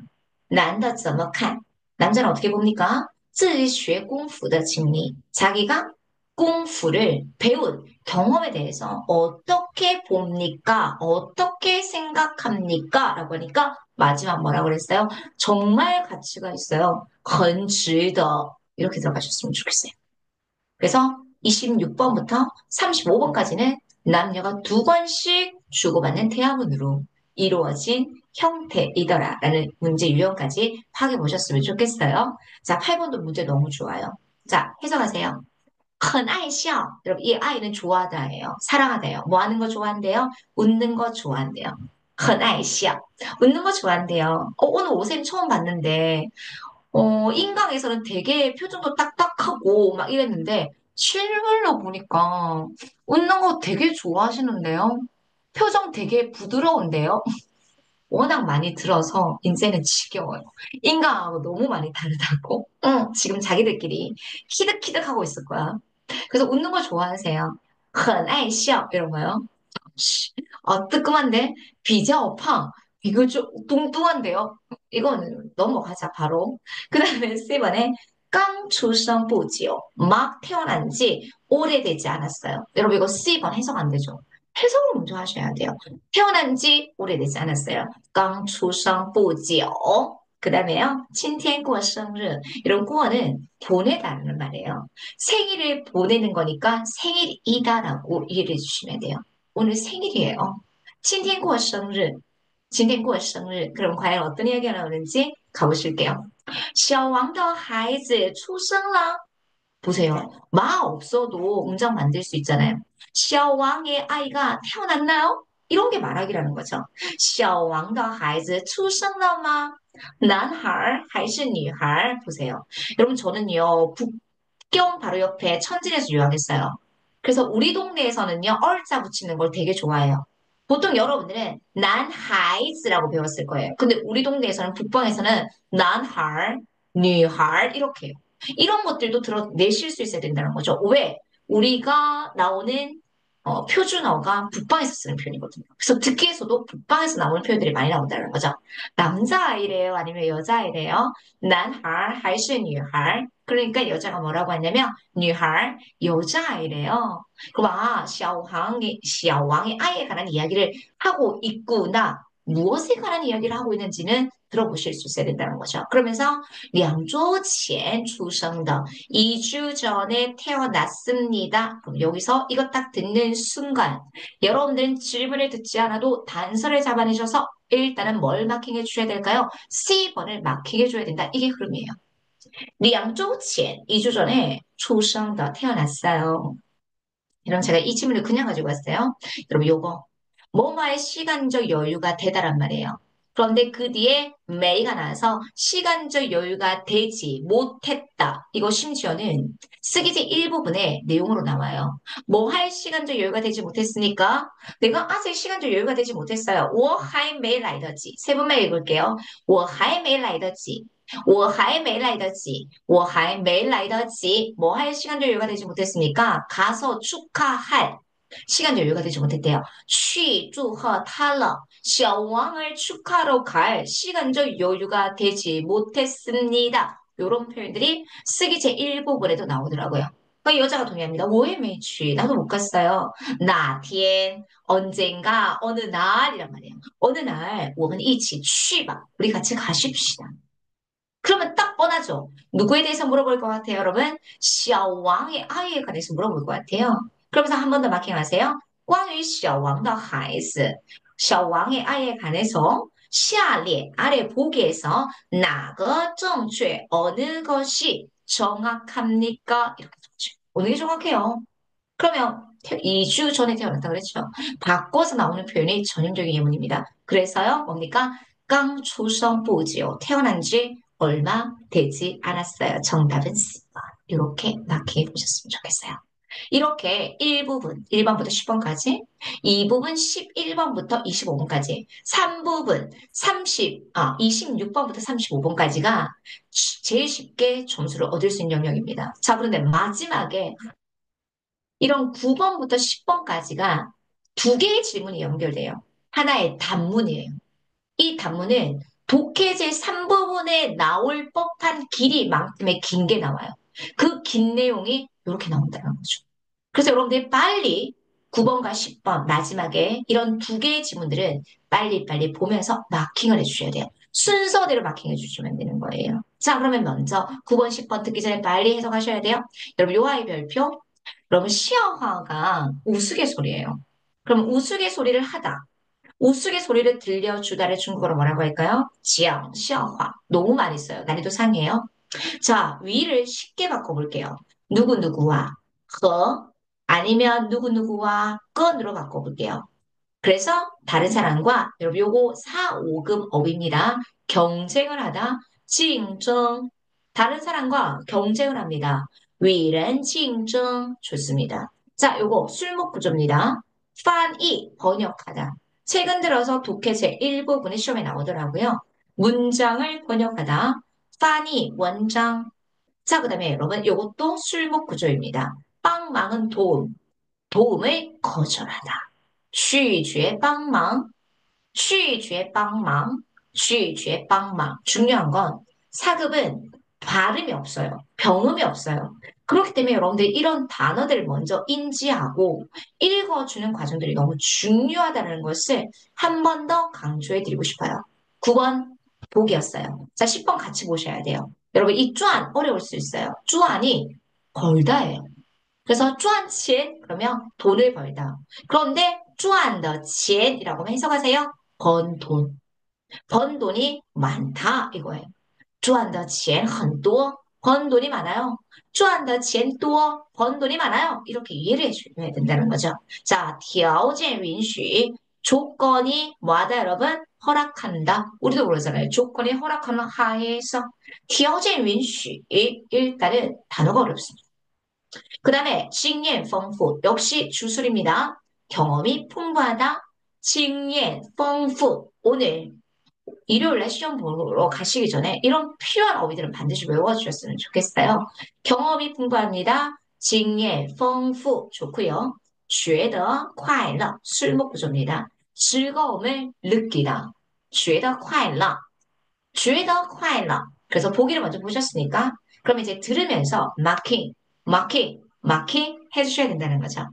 男的怎么看? 남자는 어떻게 봅니까? 自己学功夫的经历. 자기가功夫를 배운 경험에 대해서 어떻게 봅니까? 어떻게 생각합니까? 라고 하니까 마지막 뭐라고 그랬어요? 정말 가치가 있어요. 很值得. 이렇게 들어가셨으면 좋겠어요. 그래서 26번부터 35번까지는 남녀가 두 번씩 주고받는 대화문으로 이루어진 형태이더라라는 문제 유형까지 파악해 보셨으면 좋겠어요. 자, 8번도 문제 너무 좋아요. 자, 해석하세요. 很爱笑. 여러분, 이 아이는 좋아하다예요. 사랑하다예요. 뭐 하는 거 좋아한대요? 웃는 거 좋아한대요. 很爱笑. 웃는 거 좋아한대요. 오늘 옷은 처음 봤는데 인강에서는 되게 표정도 딱딱하고 막 이랬는데 실물로 보니까 웃는 거 되게 좋아하시는데요. 표정 되게 부드러운데요. 워낙 많이 들어서 이제는 지겨워요. 인강하고 너무 많이 다르다고. 응, 지금 자기들끼리 키득키득하고 있을 거야. 그래서 웃는 거 좋아하세요. 很爱笑 이런 거요. 뜨끔한데? 比较胖. 이거 좀 뚱뚱한데요? 이건 넘어가자, 바로. 그 다음에 C번에 깡出生不久. 막 태어난 지 오래되지 않았어요. 여러분, 이거 C번 해석 안 되죠? 해석을 먼저 하셔야 돼요. 태어난 지 오래되지 않았어요. 깡出生不久. 그 다음에요, 今天过生日. 이런过는 보내다라는 말이에요. 생일을 보내는 거니까 생일이다라고 이해를 해주시면 돼요. 오늘 생일이에요. 今天过生日. 今天过生日. 그럼 과연 어떤 이야기가 나오는지 가보실게요. 小王的孩子出生了. 보세요. 마 없어도 문장 만들 수 있잖아요. 小왕의 아이가 태어났나요? 이런 게 말하기라는 거죠. 小王的孩子出生了吗? 男孩还是女孩? 보세요. 여러분 저는요. 북경 바로 옆에 천진에서 유학했어요. 그래서 우리 동네에서는요. 얼자 붙이는 걸 되게 좋아해요. 보통 여러분들은 난하이즈라고 배웠을 거예요. 근데 우리 동네에서는 북방에서는 난할, 뉴할 이렇게 해요. 이런 것들도 내실 수 있어야 된다는 거죠. 왜? 우리가 나오는 표준어가 북방에서 쓰는 표현이거든요. 그래서 듣기에서도 북방에서 나오는 표현들이 많이 나온다는 거죠. 남자아이래요? 아니면 여자아이래요? 난할, 还是女孩? 그러니까 여자가 뭐라고 하냐면 女孩, 여자아이래요. 그럼 샤오왕의 아이에 관한 이야기를 하고 있구나. 무엇에 관한 이야기를 하고 있는지는 들어보실 수 있어야 된다는 거죠. 그러면서 2주前出生的 2주 전에 태어났습니다. 그럼 여기서 이거 딱 듣는 순간 여러분들은 질문을 듣지 않아도 단서를 잡아내셔서 일단은 뭘 마킹해 주셔야 될까요? C번을 마킹해 줘야 된다. 이게 흐름이에요. 2주前, 2주 전에 出生的 태어났어요. 이런 제가 이 질문을 그냥 가지고 왔어요. 여러분 요거 뭐뭐의 시간적 여유가 되다란 말이에요. 그런데 그 뒤에 메이가 나와서 시간적 여유가 되지 못했다. 이거 심지어는 쓰기지 일부분의 내용으로 나와요. 뭐 할 시간적 여유가 되지 못했으니까 내가 아직 시간적 여유가 되지 못했어요. 我还没来得及. 세 번만 읽을게요. 我还没来得及. 我还没来得及. 我还没来得及. 뭐 할 시간적 여유가 되지 못했으니까 가서 축하할 시간 여유가 되지 못했대요. 去祝贺他了. 小왕을 축하러 갈 시간적 여유가 되지 못했습니다. 이런 표현들이 쓰기 제1부분에도 나오더라고요. 그 여자가 동의합니다. 我也没去. 나도 못 갔어요. 哪天 언젠가 어느 날이란 말이에요. 어느 날 我们一起去吧. 우리 같이 가십시다. 그러면 딱 뻔하죠. 누구에 대해서 물어볼 것 같아요, 여러분? 小왕의 아이에 관해서 물어볼 것 같아요. 그러면서 한 번 더 마킹하세요. 关于小王的孩子, 小왕의 아이에 관해서 下列 아래 보기에서 哪个正确 어느 것이 정확합니까? 이렇게 적죠. 어느 게 정확해요? 그러면 2주 전에 태어났다 그랬죠. 바꿔서 나오는 표현이 전형적인 예문입니다. 그래서요, 뭡니까? 깡出生不久, 태어난 지 얼마 되지 않았어요. 정답은 C번. 이렇게 마킹해 보셨으면 좋겠어요. 이렇게 1부분, 1번부터 10번까지, 2부분 11번부터 25번까지, 3부분 26번부터 35번까지가 제일 쉽게 점수를 얻을 수 있는 영역입니다. 자, 그런데 마지막에 이런 9번부터 10번까지가 두 개의 질문이 연결돼요. 하나의 단문이에요. 이 단문은 독해제 3부분에 나올 법한 길이만큼의 긴 게 나와요. 그 긴 내용이 이렇게 나온다는 거죠. 그래서 여러분들이 빨리 9번과 10번 마지막에 이런 두 개의 지문들은 빨리빨리 보면서 마킹을 해주셔야 돼요. 순서대로 마킹해 주시면 되는 거예요. 자, 그러면 먼저 9번, 10번 듣기 전에 빨리 해석하셔야 돼요. 여러분, 요아이 별표. 여러분, 시어화가 우스갯소리예요. 그럼 우스갯소리를 하다. 우스갯소리를 들려주다를 중국어로 뭐라고 할까요? 지양, 시어화. 너무 많이 써요. 난이도 상이에요. 자, 위를 쉽게 바꿔볼게요. 누구누구와 허 아니면 누구누구와 건으로 바꿔볼게요. 그래서 다른 사람과 여러분 요거 4, 5금 업입니다. 경쟁을 하다,竞争. 다른 사람과 경쟁을 합니다. 위는 竞争. 좋습니다. 자, 요거 술목 구조입니다.翻译, 번역하다. 최근 들어서 독해제 일부분이 시험에 나오더라고요. 문장을 번역하다. 翻译, 원장. 자, 그 다음에 여러분 요것도 술목 구조입니다. 빵망은 도움, 도움을 거절하다. 拒绝帮忙,拒绝帮忙,拒绝帮忙. 중요한 건 사급은 발음이 없어요. 병음이 없어요. 그렇기 때문에 여러분들이 이런 단어들을 먼저 인지하고 읽어주는 과정들이 너무 중요하다는 것을 한 번 더 강조해 드리고 싶어요. 9번 복이었어요. 자, 10번 같이 보셔야 돼요. 여러분, 이 쭈안 어려울 수 있어요. 쭈안이 벌다예요. 그래서 쭈안치엔 그러면 돈을 벌다. 그런데 쭈안더 치엔이라고 해석하세요. 번 돈. 번 돈이 많다 이거예요. 赚的钱很多, 번 돈이 많아요. 赚的钱多, 번 돈이 많아요. 이렇게 이해를 해줘야 된다는 거죠. 자, 条件允许, 조건이 뭐하다 여러분? 허락한다. 우리도 그러잖아요. 조건이 허락하는 하에서 条件允许, 일단은 단어가 어렵습니다. 그 다음에 经验丰富, 역시 주술입니다. 경험이 풍부하다. 经验丰富, 오늘 일요일에 시험 보러 가시기 전에 이런 필요한 어휘들은 반드시 외워주셨으면 좋겠어요. 경험이 풍부합니다. 징예, 丰富, 좋고요. 觉得快乐, 술목 구조입니다. 즐거움을 느끼다. 觉得快乐, 觉得快乐. 그래서 보기를 먼저 보셨으니까, 그럼 이제 들으면서 마킹 해주셔야 된다는 거죠.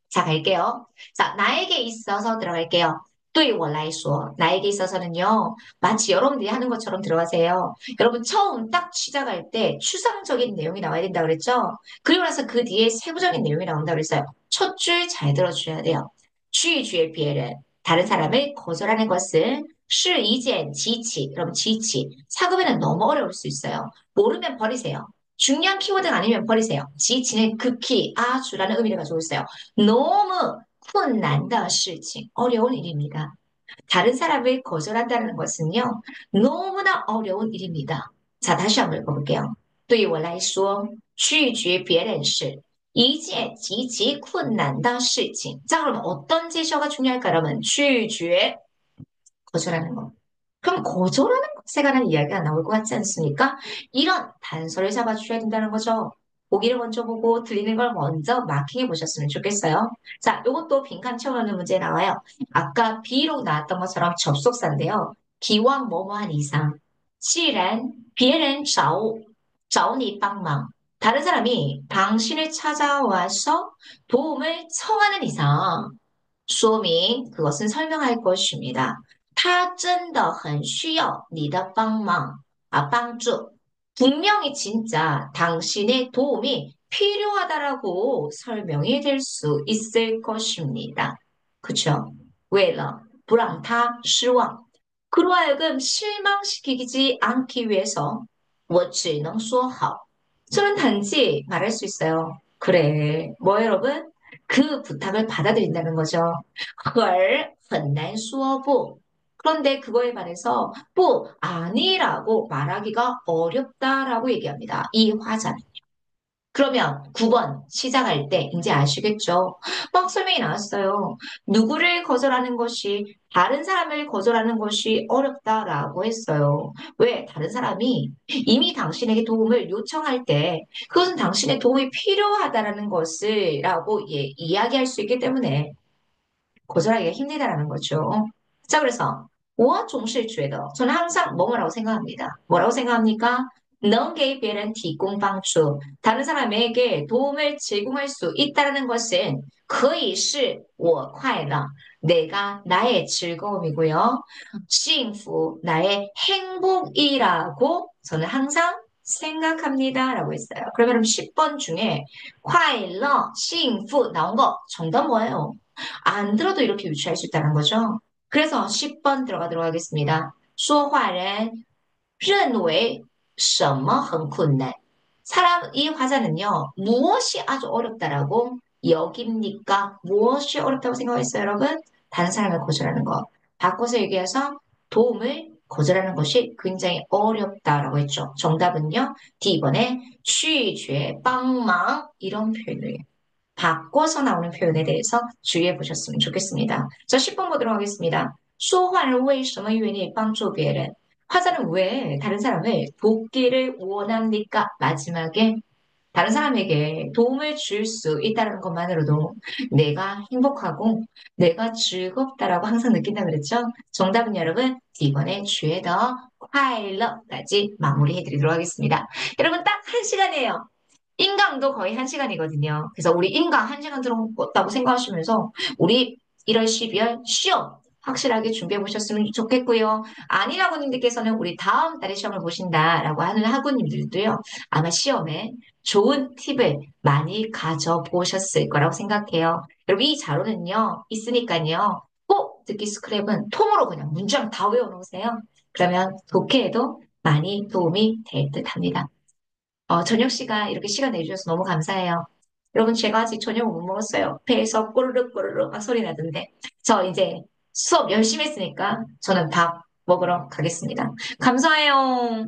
자, 갈게요. 자, 나에게 있어서 들어갈게요. 对我来说, 나에게 있어서는요, 마치 여러분들이 하는 것처럼 들어가세요. 여러분, 처음 딱 시작할 때 추상적인 내용이 나와야 된다 그랬죠? 그리고 나서 그 뒤에 세부적인 내용이 나온다 그랬어요. 첫 줄 잘 들어주셔야 돼요. 拒绝别人, 다른 사람을 거절하는 것은 是一件机器, 그럼 지치. 사급에는 너무 어려울 수 있어요. 모르면 버리세요. 중요한 키워드가 아니면 버리세요. 지치는 극히 아주라는 의미를 가지고 있어요. 너무 困难的事情, 어려운 일입니다. 다른 사람을 거절한다는 것은요, 너무나 어려운 일입니다. 자, 다시 한번 읽어볼게요. 对我来说,拒绝别人是一件极其困难的事情. 자, 그럼 어떤 제시어가 중요할까? 여러분, 拒绝, 거절하는 거. 그럼 거절하는 것에 관한 이야기가 나올 것 같지 않습니까? 이런 단서를 잡아주셔야 된다는 거죠. 보기를 먼저 보고 들리는 걸 먼저 마킹해 보셨으면 좋겠어요. 자, 이것도 빈칸 채워넣는 문제 나와요. 아까 비록 나왔던 것처럼 접속사인데요. 기왕 뭐뭐한 이상. 既然别人找你帮忙. 다른 사람이 당신을 찾아와서 도움을 청하는 이상. 说明 그것은 설명할 것입니다. 他真的很需要你的帮忙, 帮助. 분명히 진짜 당신의 도움이 필요하다라고 설명이 될 수 있을 것입니다. 그쵸? 为了不让他失望. 그로 하여금 실망시키지 않기 위해서 我只能说好. 저는 단지 말할 수 있어요. 그래. 뭐 여러분? 그 부탁을 받아들인다는 거죠. 很难说不. 그런데 그거에 반해서 뭐 아니라고 말하기가 어렵다라고 얘기합니다. 이 화자는. 그러면 9번 시작할 때 이제 아시겠죠? 막 설명이 나왔어요. 누구를 거절하는 것이 다른 사람을 거절하는 것이 어렵다라고 했어요. 왜? 다른 사람이 이미 당신에게 도움을 요청할 때 그것은 당신의 도움이 필요하다라는 것을 이야기할 수 있기 때문에 거절하기가 힘들다라는 거죠. 자, 그래서 我总是觉得 저는 항상 뭐뭐라고 생각합니다. 뭐라고 생각합니까? 能给别人提供帮助 다른 사람에게 도움을 제공할 수 있다는 것은 可以是我快乐 내가 나의 즐거움이고요. 幸福 나의 행복이라고 저는 항상 생각합니다. 라고 했어요. 그러면 10번 중에 快乐, 幸福 나온 거 정답 뭐예요? 안 들어도 이렇게 유추할 수 있다는 거죠. 그래서 10번 들어가도록 하겠습니다. 说话人认为什么很困难? 사람, 이 화자는요, 무엇이 아주 어렵다라고 여깁니까? 무엇이 어렵다고 생각했어요, 여러분? 다른 사람을 거절하는 거. 바꿔서 얘기해서 도움을 거절하는 것이 굉장히 어렵다라고 했죠. 정답은요, D번에 拒绝帮忙 이런 표현이에요. 바꿔서 나오는 표현에 대해서 주의해 보셨으면 좋겠습니다. 자, 10번 보도록 하겠습니다. 说话人为什么愿意帮助别人? 화자는 왜 다른 사람을 돕기를 원합니까? 마지막에 다른 사람에게 도움을 줄 수 있다는 것만으로도 내가 행복하고 내가 즐겁다라고 항상 느낀다 그랬죠? 정답은 여러분 이번에 주에 더快乐까지 마무리해 드리도록 하겠습니다. 여러분 딱 1시간이에요. 인강도 거의 1시간이거든요. 그래서 우리 인강 1시간 들었다고 생각하시면서 우리 1월, 12월 시험 확실하게 준비해 보셨으면 좋겠고요. 아닌 학우님들께서는 우리 다음 달에 시험을 보신다라고 하는 학우님들도요. 아마 시험에 좋은 팁을 많이 가져보셨을 거라고 생각해요. 여러분 이 자료는요. 있으니까요. 꼭 듣기 스크랩은 통으로 그냥 문장 다 외워놓으세요. 그러면 독해에도 많이 도움이 될 듯합니다. 저녁 시간 이렇게 시간 내주셔서 너무 감사해요. 여러분 제가 아직 저녁을 못 먹었어요. 배에서 꼬르륵 꼬르륵 막 소리 나던데. 저 이제 수업 열심히 했으니까 저는 밥 먹으러 가겠습니다. 감사해요.